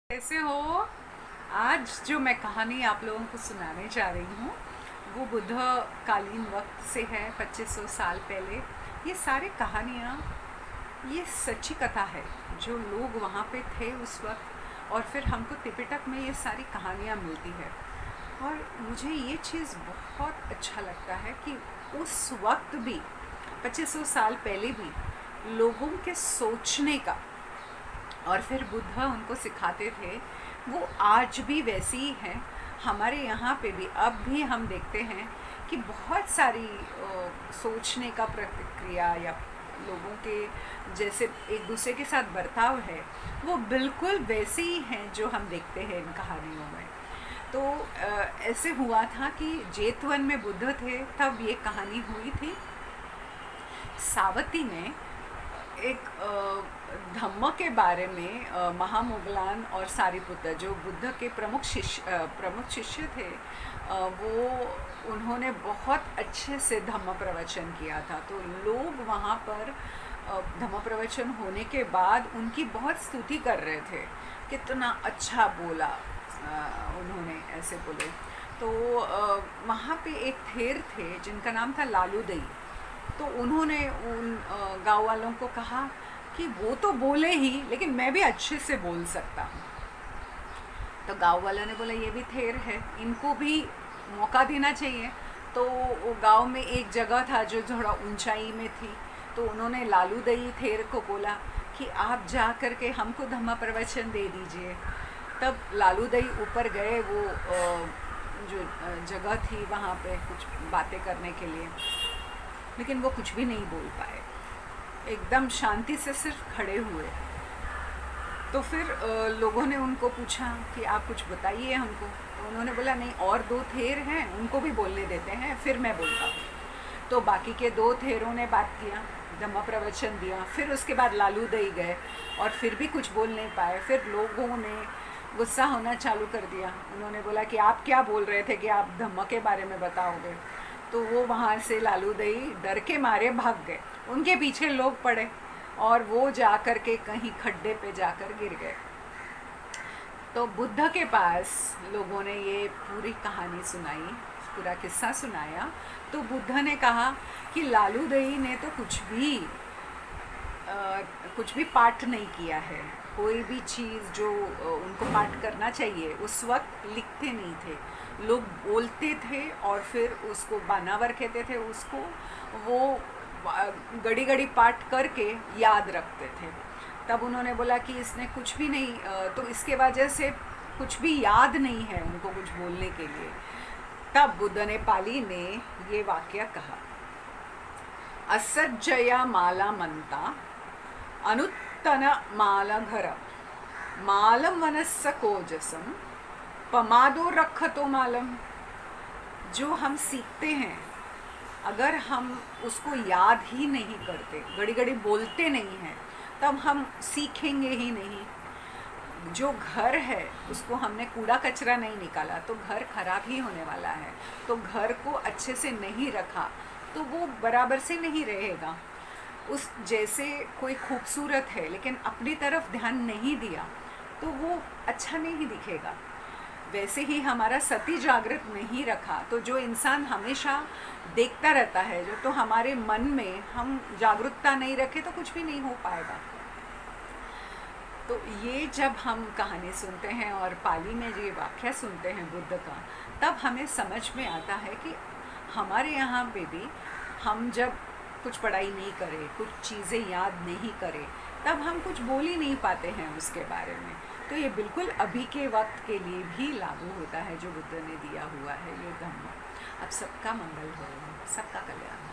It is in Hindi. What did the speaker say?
कैसे हो? आज जो मैं कहानी आप लोगों को सुनाने जा रही हूँ वो बुद्ध कालीन वक्त से है, 2500 साल पहले। ये सारी कहानियाँ, ये सच्ची कथा है। जो लोग वहाँ पे थे उस वक्त, और फिर हमको त्रिपिटक में ये सारी कहानियाँ मिलती है। और मुझे ये चीज़ बहुत अच्छा लगता है कि उस वक्त भी, 2500 साल पहले भी लोगों के सोचने का, और फिर बुद्ध उनको सिखाते थे, वो आज भी वैसे ही हैं। हमारे यहाँ पे भी अब भी हम देखते हैं कि बहुत सारी सोचने का प्रतिक्रिया या लोगों के जैसे एक दूसरे के साथ बर्ताव है, वो बिल्कुल वैसे ही हैं जो हम देखते हैं इन कहानियों में। तो ऐसे हुआ था कि जेतवन में बुद्ध थे, तब ये कहानी हुई थी। सावती ने एक धम्म के बारे में, महामोगलान और सारिपुत्र जो बुद्ध के प्रमुख शिष्य थे, वो उन्होंने बहुत अच्छे से धम्म प्रवचन किया था। तो लोग वहाँ पर धम्म प्रवचन होने के बाद उनकी बहुत स्तुति कर रहे थे, कितना अच्छा बोला उन्होंने, ऐसे बोले। तो वहाँ पे एक थेर थे जिनका नाम था लालू दई। तो उन्होंने उन गाँव वालों को कहा कि वो तो बोले ही, लेकिन मैं भी अच्छे से बोल सकता हूँ। तो गाँव वालों ने बोला ये भी थेर है, इनको भी मौका देना चाहिए। तो वो गाँव में एक जगह था जो थोड़ा ऊंचाई में थी, तो उन्होंने लालू दई थेर को बोला कि आप जा कर के हमको धम्म प्रवचन दे दीजिए। तब लालू दई ऊपर गए, वो जो जगह थी वहाँ पे कुछ बातें करने के लिए, लेकिन वो कुछ भी नहीं बोल पाए, एकदम शांति से सिर्फ खड़े हुए। तो फिर लोगों ने उनको पूछा कि आप कुछ बताइए हमको। तो उन्होंने बोला नहीं, और दो थेर हैं, उनको भी बोलने देते हैं, फिर मैं बोलता हूँ। तो बाकी के दो थेरों ने बात किया, धम्म प्रवचन दिया। फिर उसके बाद लालू दई गए और फिर भी कुछ बोल नहीं पाए। फिर लोगों ने गुस्सा होना चालू कर दिया। उन्होंने बोला कि आप क्या बोल रहे थे कि आप धम्म के बारे में बताओगे। तो वो वहाँ से लालू दई डर के मारे भाग गए, उनके पीछे लोग पड़े और वो जा कर के कहीं खड्डे पे जाकर गिर गए। तो बुद्ध के पास लोगों ने ये पूरी कहानी सुनाई, पूरा किस्सा सुनाया। तो बुद्ध ने कहा कि लालू दई ने तो कुछ भी पाठ नहीं किया है। कोई भी चीज़ जो उनको पाठ करना चाहिए उस वक्त लिखते नहीं थे, लोग बोलते थे और फिर उसको बानावर कहते थे उसको, वो घड़ी घड़ी पाठ करके याद रखते थे। तब उन्होंने बोला कि इसने कुछ भी नहीं, तो इसके वजह से कुछ भी याद नहीं है उनको कुछ बोलने के लिए। तब बुद्ध ने पाली में ये वाक्य कहा, असज्जया माला मंता अनुत्तन माला घर मालम वनस्स कोजसम पमादो रखतो मालम। जो हम सीखते हैं, अगर हम उसको याद ही नहीं करते, घड़ी घड़ी बोलते नहीं हैं, तब हम सीखेंगे ही नहीं। जो घर है उसको हमने कूड़ा कचरा नहीं निकाला तो घर खराब ही होने वाला है। तो घर को अच्छे से नहीं रखा तो वो बराबर से नहीं रहेगा। उस जैसे कोई खूबसूरत है लेकिन अपनी तरफ ध्यान नहीं दिया तो वो अच्छा नहीं दिखेगा। वैसे ही हमारा सती जागृत नहीं रखा तो जो इंसान हमेशा देखता रहता है, जो तो हमारे मन में हम जागरूकता नहीं रखे तो कुछ भी नहीं हो पाएगा। तो ये जब हम कहानी सुनते हैं और पाली में ये वाक्य सुनते हैं बुद्ध का, तब हमें समझ में आता है कि हमारे यहाँ पे भी हम जब कुछ पढ़ाई नहीं करें, कुछ चीज़ें याद नहीं करें, तब हम कुछ बोल ही नहीं पाते हैं उसके बारे में। तो ये बिल्कुल अभी के वक्त के लिए भी लागू होता है जो बुद्ध ने दिया हुआ है ये धम्म। अब सबका मंगल हो, सबका कल्याण हो।